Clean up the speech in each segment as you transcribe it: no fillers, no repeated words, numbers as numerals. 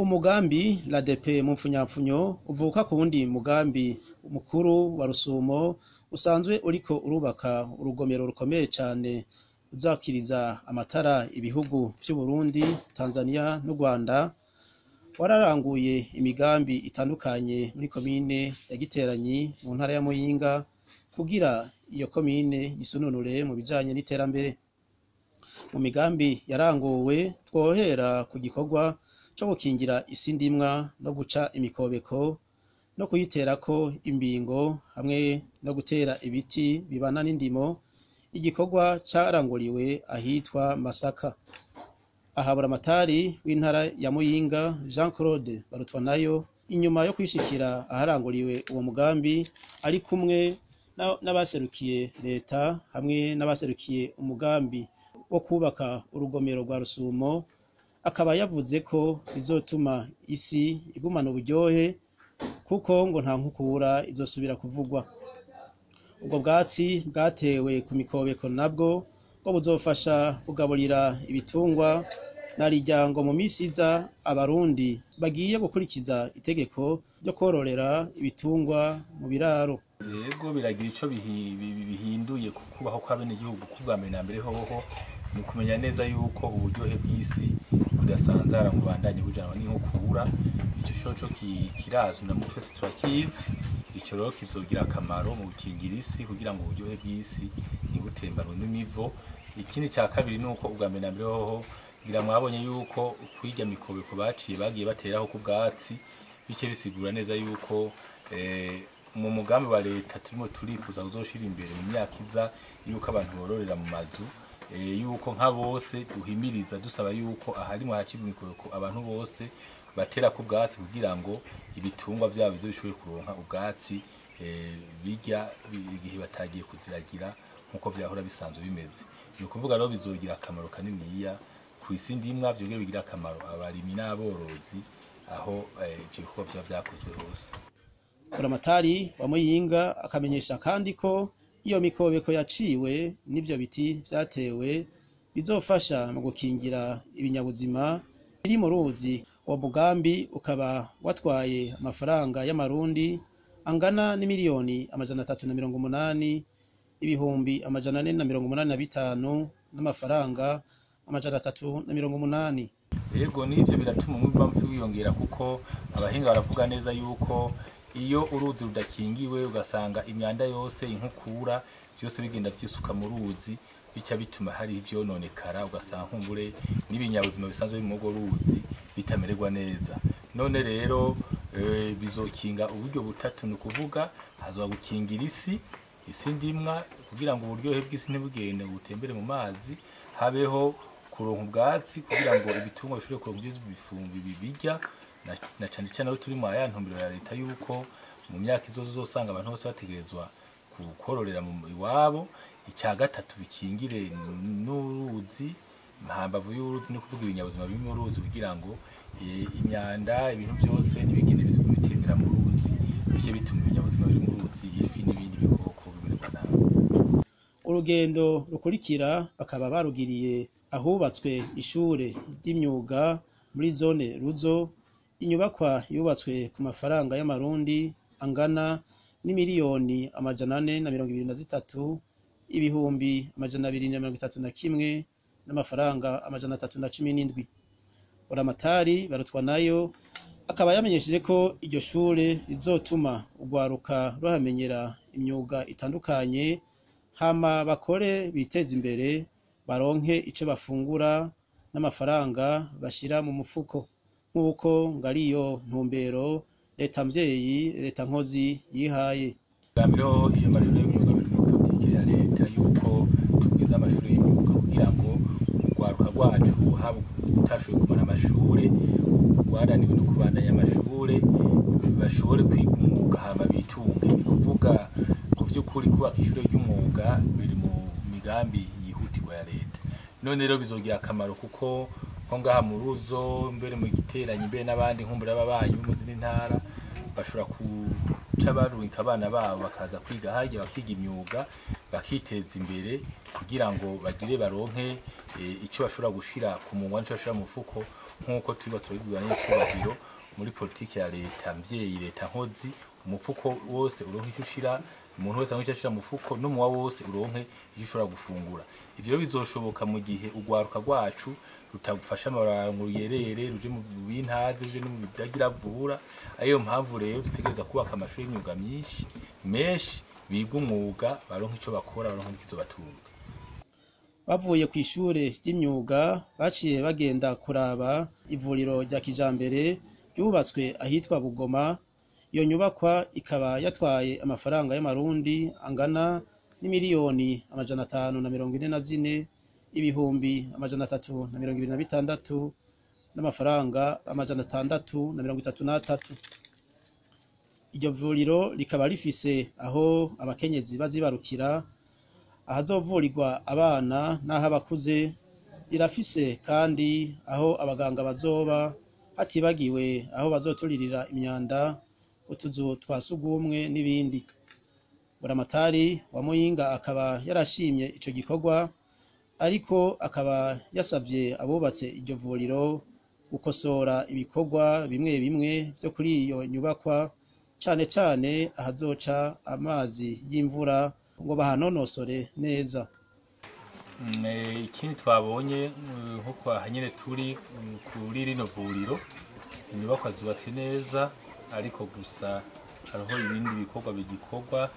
Umugambi LADP mu mpfunyapfunyo uvuka ku wundi mugambi mukuru wa Rusumo usanzwe uriko urubaka urugomero rukomeye cane uzakiriza amatara ibihugu vy'u Burundi, Tanzania n'u Rwanda. Wararanguye imigambi itandukanye muri komine ya Giteranyi mu ntara ya Muyinga kugira iyo komine yisununure mu bijanye n'iterambere. Mu migambi yaranguwe twohera ku gikorwa co gukingira isi ndimwa no guca imikobeko no kuyiterako imbingo hamwe no gutera ibiti bibana n'indimo. Igikorwa caranguriwe ahitwa Masaka. Ahabura amatari w'intara ya Muyinga Jean Claude Barutwanayo inyuma yo kwishikira aharanguriwe uwo mugambi ari kumwe n'abaserukiye leta hamwe n'abaserukiye umugambi wo kubaka urugomero rwa Rusumo, akaba yavuze ko bizotuma isi igumana uburyohe kuko ngo nta nkukura izosubira kuvugwa. Ubwo bwatsi bwatewe ku mikobeko nabwo ko buzofasha kugaburira ibitungwa narirya ngo mu misi iza abarundi bagiye gukurikiza itegeko ryo kororera ibitungwa mu biraro. Yego biragira ico bihinduye kukubaho kw'abenegihugu kubwambere na mbere hoho ni kumenya neza yuko uburyohe bw'isi budasanzara mu bandanye bujanwa n'inkukura. Ico coco kirazwi na twese turakizi. Ico rero kizogira akamaro mu gukingira isi kugira ngo uburyohe bw'isi ntibutembanwe n'imivo. Ikindi ca kabiri nuko ubwambere na mbere hoho ngira mwabonye yuko kwirya mikobeko baciye bagiye bateraho ku bwatsi, bice bisigura neza yuko mu mugambi wa leta turimo turifuza kuzoshira imbere mu myaka iza yuko abantu bororera mu mazu, yuko nka bose duhimiriza dusaba yuko aharimo hacibwa imikobeko abantu bose batera ku bwatsi kugira ngo ibitungwa vyabo bizobishobore kuronka ubwatsi birya igihe batagiye kuziragira nkuko vyahora bisanzwe bimeze. Ni ukuvuga rero bizogira akamaro kaniniya kw'isi ndimwa, vyongere bigira akamaro abarimyi n'aborozi aho ivyo bikorwa vyakozwe hose. Buramatari wa Muyinga akamenyesha kandi ko iyo mikobeko yaciwe n'ivyo biti vyatewe bizofasha mu gukingira ibinyabuzima biri mu ruzi. Uwo mugambi ukaba watwaye amafaranga y'amarundi angana n'imiliyoni 380,485 n'amafaranga 380. Yego nivyo biratuma umwimbu wiyongera kuko abahinga baravuga neza yuko iyo uruzi rudakingiwe ugasanga imyanda yose inkukura byose bigenda byisuka mu ruzi, bica bituma hari ivyononekara, ugasanga nkumbure n'ibinyabuzima bisanzwe biri mu ruzi bitamererwa neza. None rero bizokinga uburyo butatu, ni ukuvuga hazoba gukingira isi ndimwa kugira ngo uburyohe bw'isi ntibugende butembere mu mazi, habeho kuronka ubwatsi kugira ngo ibitungwa bishobore kuronka ibyo bifumbi bibirya, na cane cane aho turi mu aya ntumbero ya leta yuko mu myaka izosanga abantu bose bategerezwa kukororera mu iwabo. Icya gatatu bikingire n'uruzi, hambavu y'uruzi no kuvuga ibinyabuzima biri mu ruzi kugira ngo imyanda ibintu byose ntibigende bitembera mu ruzi, bice bituma ibinyabuzima biri mu ruzi, ifi n'ibindi bikoko bimererwa nabi. Urugendo rukurikira bakaba barugiriye ahubatswe ishure ry'imyuga muri zone Ruzo. Inyubakwa yubatswe ku mafaranga y'amarundi angana n'imiliyoni 423,231 n'amafaranga 317. Buramatari Barutwanayo akaba yamenyesheje ko iryo shure rizotuma urwaruka ruhamenyera imyuga itandukanye, hama bakore biteza imbere, baronke ico bafungura n'amafaranga bashira mu mufuko, nk'uko ngariyo ntumbero leta mvyeyi leta nkozi yihaye. Bambiro iyo mashuri y'imyuga biri mu politike ya leta yuko tugwiza amashuri y'imyuga kugira ngo urwaruka rwacu haba utashoboye kumara amashure rwaraniwe no kubandanya amashure bashobore kwiga umwuga hama bitunge. Ni kuvuga ku vy'ukuri kubaka ishure ry'umwuga biri mu migambi yihutirwa ya leta. None rero bizogira akamaro kuko ngaha mu Ruzo mbere mu Giteranyi mbere n'abandi nkumbura babaye mu zindi ntara bashobora kuca barunka abana babo bakaza kwiga harya bakiga imyuga bakiteza imbere kugira ngo bagire baronke ico bashobora gushira ku munwa n'ico bashira mu mufuko nk'uko tuba turabibwira n'icyubahiro muri politiki ya leta mvyeyi leta nkozi umufuko wose uronke icyo ushira umuntu wese aho ashira mufuko no muwa wose uronke icyo ushobora gufungura ivyo bizoshoboka mu gihe ugwaruka rwacu rutagufasha amarango yerere ruje mu bintazi ruje no mu bidagira vura ayo mpamvu rero dutegereza kubaka amashuri y'imyuga myinshi menshi biga umwuga baronke ico bakora baronke ikizo batunga. Bavuye ku ishure ry'imyuga baciye bagenda kuraba ivuriro rya kijambere yubatswe ahitwa Bugoma. Iyo nyubakwa ikaba yatwaye amafaranga y'amarundi angana n'imiliyoni 544 ibihumbi 326 n'amafaranga 633. Iryo vuriro rikaba rifise aho abakenyezi bazibarukira ahazovurirwa abana n'aho abakuze, rirafise kandi aho abaganga bazoba, hatibagiwe aho bazoturirira imyanda, utuzu twa sugumwe n'ibindi. Buramatari wa Muyinga akaba yarashimye ico gikorwa, ariko akaba yasavye abubatse iryo vuriro gukosora ibikorwa bimwe bimwe vyo kuri iyo nyubakwa, cane cane ahazoca amazi y'imvura ngo bahanonosore neza. Ikindi twabonye nkuko ahanyene turi kuri rino vuriro inyubakwa zubatse neza, ariko gusa hariho ibindi bikorwa bigikorwa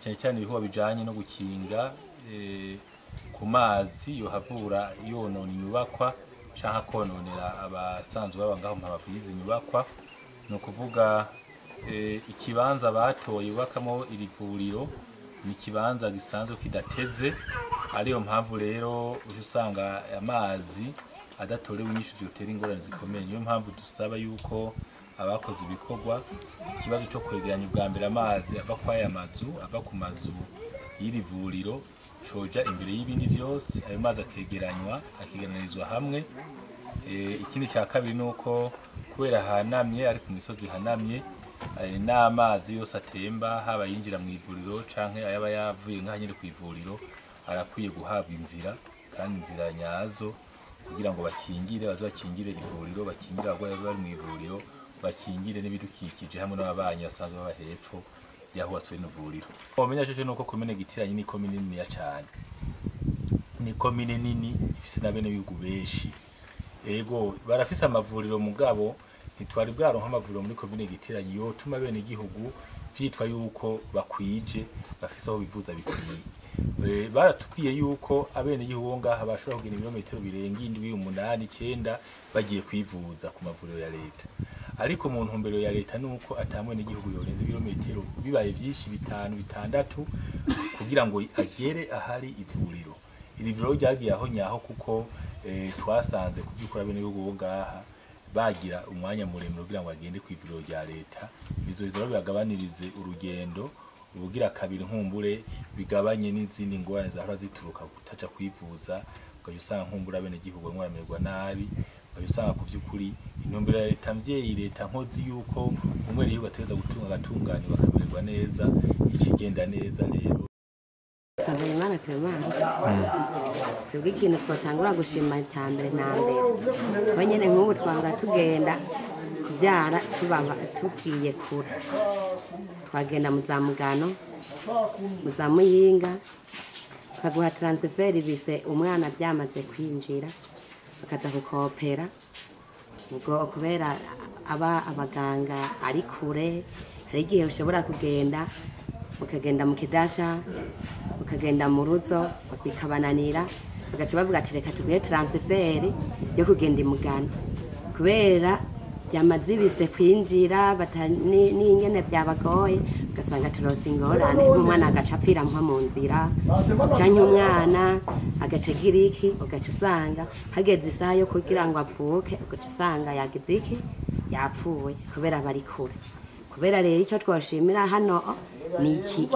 cyane cyane ibikorwa bijanye no gukinga ku mazi yo havura yonona inyubakwa canke kononera abasanzwe baba ngaho mpabavu y'izi nyubakwa. No kuvuga ikibanza batoye bakamo iri vuriro ni kibanza gisanzwe kidateze, ariyo mpamvu rero usanga amazi adatorewe inyishu zotera ingorane zikomeye. Niyo mpamvu dusaba yuko abakoze ibikorwa ikibazo cyo kwegeranya ubwa mbere amazi ava kwa aya mazu ava ku mazu y'iri vuriro coja imbere y'ibindi byose, ayo mazi akegeranywa akiganirizwa hamwe. Ikindi cya kabiri nuko kubera hanamye ari ku misozi hanamye n'amazi yose atemba haba yinjira mu ivuriro canke ayaba yavuye nk'ahanyere ku ivuriro arakwiye guhabwa inzira, kandi inzira nyazo kugira ngo bakingire bazakingire ivuriro, bakingire abagwayi bari mu ivuriro, bakingire n'ibidukikije hamwe n'ababanyi basanzwe baba hepfo yahubatswe n'ivuriro. Omenya cyo nuko komine Gitiranye ni komine nini cyane, ni komine nini ifise nabene bihugu benshi. Ego barafise amavuriro mugabo ntitwari bwaronka amavuriro muri komine Gitiranye yotuma bene igihugu vyitwa yuko bakwije bafise aho bivuza bikwiye. Baratubwiye yuko abene igihugu ngaha bashobora kugenda ibirometero birenga 7, 8, 9 bagiye kwivuza ku mavuriro ya leta, ariko mu ntumbero ya leta nuko atamwe n'igihugu yorenza ibirometero bibaye vyinshi 5, 6 kugira ngo agere ahari ivuriro. Iri vuriro ryagiye aho nyaho kuko twasanze kubyukora bene igihugu ngaha bagira umwanya muremure kugira ngo agende ku ivuriro rya leta. Bizoheza bagabanirize urugendo, ubugira kabiri nkumbure bigabanye n'izindi ngorane zahora zituruka kutaca kwivuza, ukaje usanga nkumbura bene igihugu mwaramerwa nabi, ukaje usanga ku byukuri intumbero ya leta mvyeyi leta nkozi yuko umwe rero bateza gutunga agatunganye bakamererwa neza, ikigenda neza. Rero Imana Clement sibwo ikintu twatangura gushima cyambere na mbere banyene nk'ubu twangura tugenda kuvyara tugiye kure, twagenda mu za Mugano mu za Muyinga kaguha transfer bise umwana byamaze kwinjira bakaza kukopera ubwo kubera abaganga ari kure. Hari igihe ushobora kugenda ukagenda mu Kidasha ukagenda mu Ruzo bakikabananira bagaca bavuga ati reka tuguhe transfer yo kugenda Mugano kubera byamaze bise kwinjira n'ingene byabagoye, ugasanga turose ingorane nk'umwana agacapfira nko mu nzira cyangwa umwana agaca giriki, ugaca usanga hageze isaha yo kugira ngo apfuke ugaca usanga yagize iki yapfuye kubera bari kure. Kubera rero icyo twashimira hano ni iki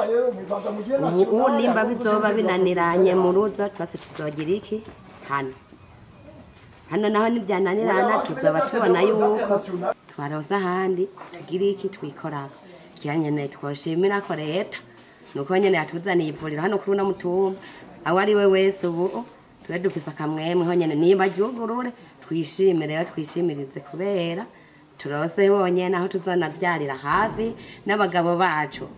ubu nimba bizoba binaniranye mu Ruzo twase tuzogira iki hano naho nibyananirana tuzoba tubona yuko twaroza ahandi tugira iki twikoraga. Cyanyene twashimira ko leta nuko nyene yatuzaniye ivuriro hano kuri no mutumba aho ari we wese ubu twe dufise akamwemwe ho nyene nimba ryugurure twishime rero twishimirize kubera turose honyine aho tuzonabyarira hafi n'abagabo bacu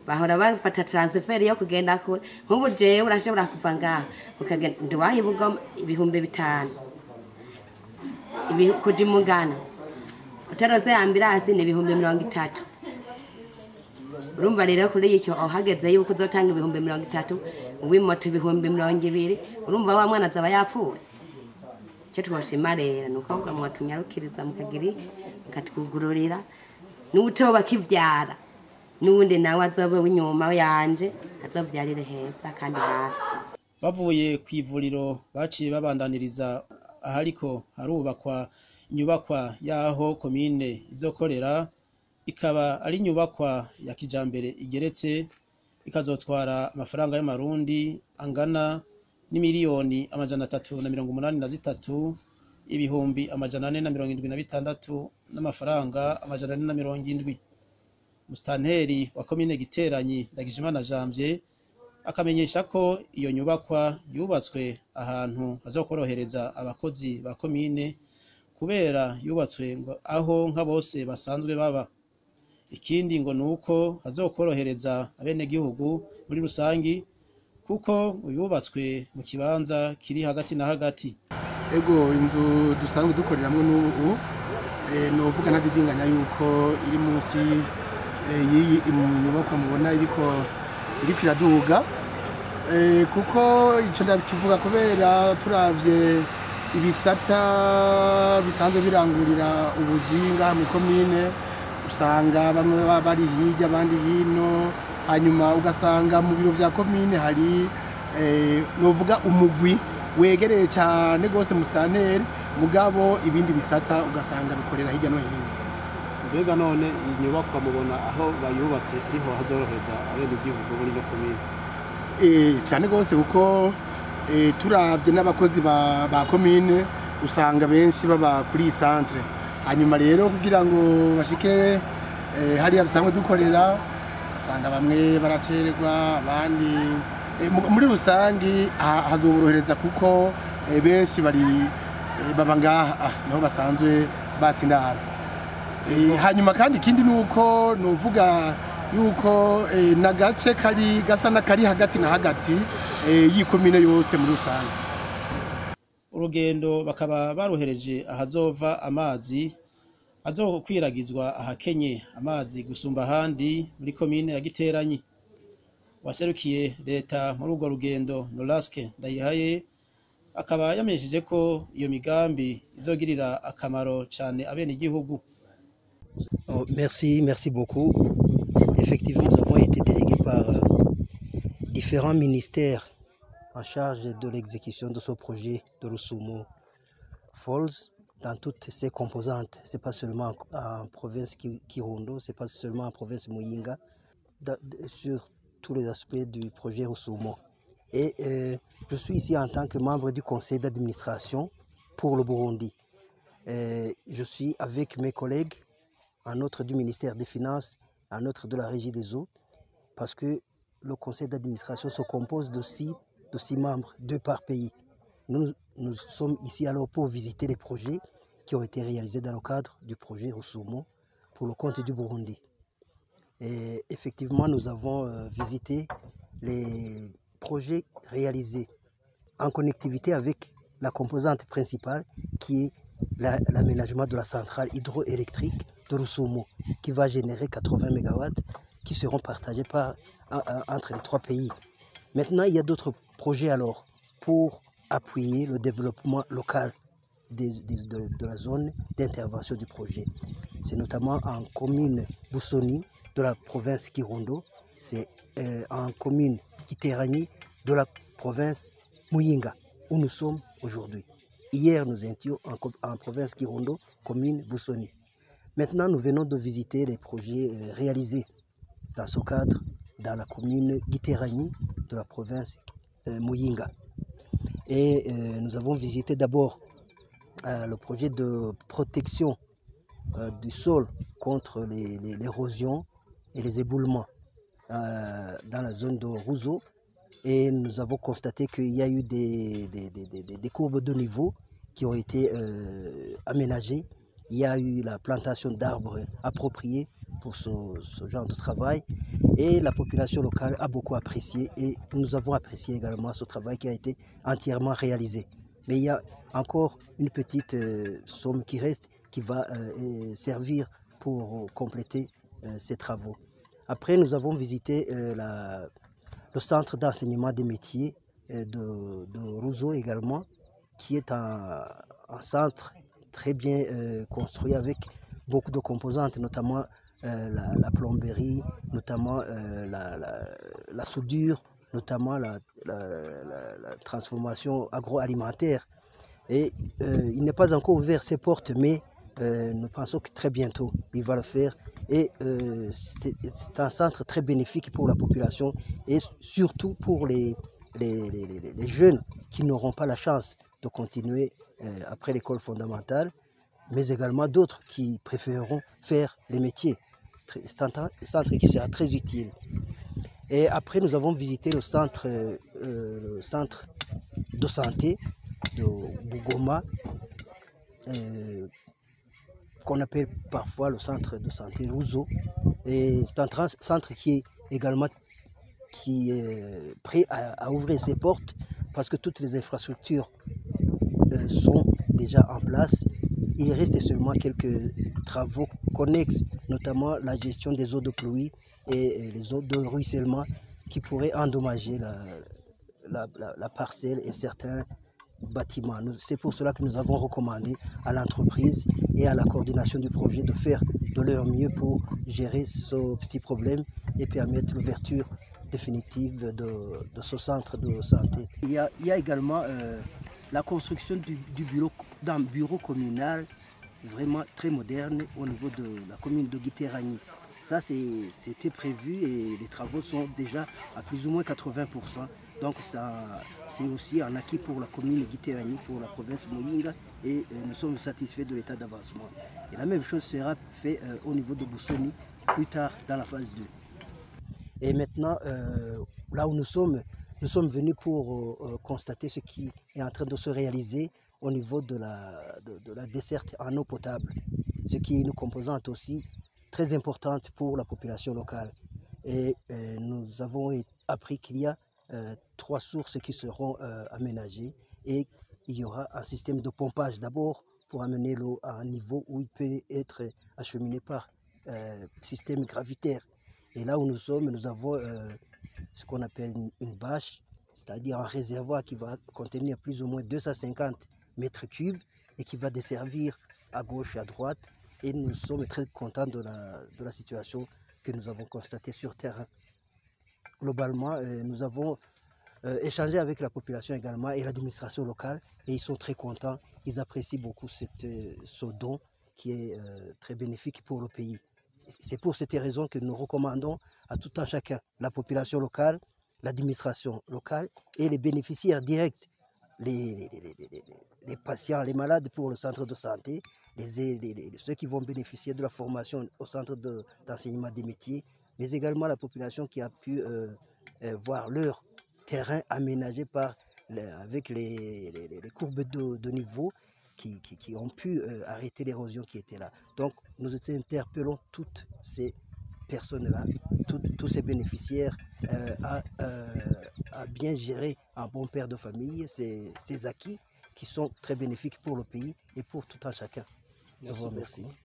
bahora bafata transfert yo kugenda kure nk'ubu jewe urashobora kuva ngaha ukagenda ndiwahibugo 5,000 kuja Mugana utarose ambirasi ni 30,000 urumva rero kuri icyo hageze yuko uzotanga 30,000 w'imoto 20,000 urumva wa mwana azaba yapfuye cyo twoshima rero nuko ngo mwatunyarukiriza mukagiri mukatwugururira n'utoba kivyara n'ubundi nawe azobe w'inyuma yanje azovyarire heza kandi hafi. Bavuye ku ivuriro baciye babandaniriza ahariko harubakwa inyubakwa yaho komine izokorera, ikaba ari inyubakwa ya kijambere igeretse, ikazotwara amafaranga y'amarundi angana n'imiliyoni 383 ibihumbi 476 n'amafaranga 470. Mustanteri wa komine Giteranyi Ndagijimana Janvier akamenyesha ko iyo nyubakwa yubatswe ahantu hazokorohereza abakozi ba komine kubera yubatswe aho nka bose basanzwe baba. Ikindi ngo nuko hazokorohereza abenegihugu muri rusangi kuko yubatswe mu kibanza kiri hagati na hagati. Ego inzu dusanzwe dukoreramwe n'ubu novuga ntadidinganya yuko iri munsi iyi nyubakwa mubona iriko iraduga kuko ico ndabikivuga kubera turavye ibisata bisanzwe birangurira ubuzinga mu komine usanga bamwe bari hirya abandi hino, hanyuma ugasanga mu biro vya komine hari novuga umugwi wegereye cyane gose mustanteri mugabo ibindi bisata ugasanga bikorera hirya no hino. Mbega none inyubakwa mubona aho bayubatse ariho hazorohereza abenegihugu muri no komine? Cyane gose kuko turavye n'abakozi ba komine usanga benshi baba kuri centre, hanyuma rero kugira ngo bashike hariya dusanzwe dukorera asanga bamwe baracererwa abandi muri rusangi hazoborohereza kuko benshi baba ngaha niho basanzwe batsindara. Hanyuma kandi ikindi nuko novuga yuko nagace gasa nakari hagati na hagati yikomine yose muri rusange. Urugendo bakaba baruhereje ahazova amazi azokwiragizwa ahakenye amazi gusumba ahandi muri komine ya Giteranyi. Waserukiye leta muri urwo rugendo Nolaske Ndayihaye akaba yamenyesheje ko iyo migambi izogirira akamaro cyane abenegihugu. Merci beaucoup. Effectivement, nous avons été délégués par différents ministères en charge de l'exécution de ce projet de Rusumo Falls dans toutes ses composantes. C'est pas seulement en province Kirundo, c'est pas seulement en province Muyinga, sur tous les aspects du projet Rusumo. Et je suis ici en tant que membre du conseil d'administration pour le Burundi. Je suis avec mes collègues, un autre du ministère des Finances, un autre de la Régie des eaux, parce que le conseil d'administration se compose de six membres, 2 par pays. Nous sommes ici alors pour visiter les projets qui ont été réalisés dans le cadre du projet Rusumo pour le compte du Burundi. Et effectivement, nous avons visité les projets réalisés en connectivité avec la composante principale qui est l'aménagement de la centrale hydroélectrique de Rusumo qui va générer 80 MW qui seront partagés entre les 3 pays. Maintenant, il y a d'autres projets alors pour appuyer le développement local de la zone d'intervention du projet. C'est notamment en commune Busoni de la province Kirundo, c'est en commune Giteranyi de la province Muyinga où nous sommes aujourd'hui. Hier, nous étions en province Kirundo, commune Busoni. Maintenant, nous venons de visiter les projets réalisés dans ce cadre dans la commune Giteranyi de la province Muyinga. Et nous avons visité d'abord le projet de protection du sol contre l'érosion et les éboulements dans la zone de Ruzo. Et nous avons constaté qu'il y a eu des courbes de niveau qui ont été aménagés. Il y a eu la plantation d'arbres appropriés pour ce genre de travail et la population locale a beaucoup apprécié et nous avons apprécié également ce travail qui a été entièrement réalisé. Mais il y a encore une petite somme qui reste qui va servir pour compléter ces travaux. Après, nous avons visité le centre d'enseignement des métiers de Roseau également, qui est un centre très bien construit avec beaucoup de composantes, notamment la plomberie, notamment la soudure, notamment la transformation agroalimentaire. Et il n'est pas encore ouvert ses portes, mais nous pensons que très bientôt il va le faire. Et c'est un centre très bénéfique pour la population et surtout pour les jeunes qui n'auront pas la chance de continuer après l'école fondamentale, mais également d'autres qui préféreront faire les métiers. C'est un centre qui sera très utile. Et après, nous avons visité le centre de santé de Bougoma, qu'on appelle parfois le centre de santé Roseau. Et c'est un centre qui est également prêt à ouvrir ses portes parce que toutes les infrastructures sont déjà en place. Il reste seulement quelques travaux connexes, notamment la gestion des eaux de pluie et les eaux de ruissellement qui pourraient endommager la parcelle et certains bâtiments. C'est pour cela que nous avons recommandé à l'entreprise et à la coordination du projet de faire de leur mieux pour gérer ce petit problème et permettre l'ouverture définitive de ce centre de santé. Il y a également la construction d'un bureau communal vraiment très moderne au niveau de la commune de Guiterani. Ça, c'était prévu et les travaux sont déjà à plus ou moins 80%. Donc c'est aussi un acquis pour la commune de Guiterani, pour la province Moyinga, et nous sommes satisfaits de l'état d'avancement. Et la même chose sera faite au niveau de Boussoni plus tard dans la phase 2. Et maintenant, là où nous sommes venus pour constater ce qui est en train de se réaliser au niveau de la desserte en eau potable, ce qui est une composante aussi très importante pour la population locale. Et nous avons appris qu'il y a 3 sources qui seront aménagées et il y aura un système de pompage d'abord pour amener l'eau à un niveau où il peut être acheminé par système gravitaire. Et là où nous sommes, nous avons ce qu'on appelle une bâche, c'est-à-dire un réservoir qui va contenir plus ou moins 250 mètres cubes et qui va desservir à gauche et à droite. Et nous sommes très contents de la situation que nous avons constatée sur terrain. Globalement, nous avons échangé avec la population également et l'administration locale et ils sont très contents. Ils apprécient beaucoup ce don qui est très bénéfique pour le pays. C'est pour cette raison que nous recommandons à tout un chacun, la population locale, l'administration locale et les bénéficiaires directs, les patients, les malades pour le centre de santé, ceux qui vont bénéficier de la formation au centre d'enseignement des métiers, mais également la population qui a pu voir leur terrain aménagé avec les courbes de niveau qui ont pu arrêter l'érosion qui était là. Donc nous interpellons toutes ces personnes-là, tous ces bénéficiaires à bien gérer un bon père de famille, ces acquis qui sont très bénéfiques pour le pays et pour tout un chacun. Je vous remercie.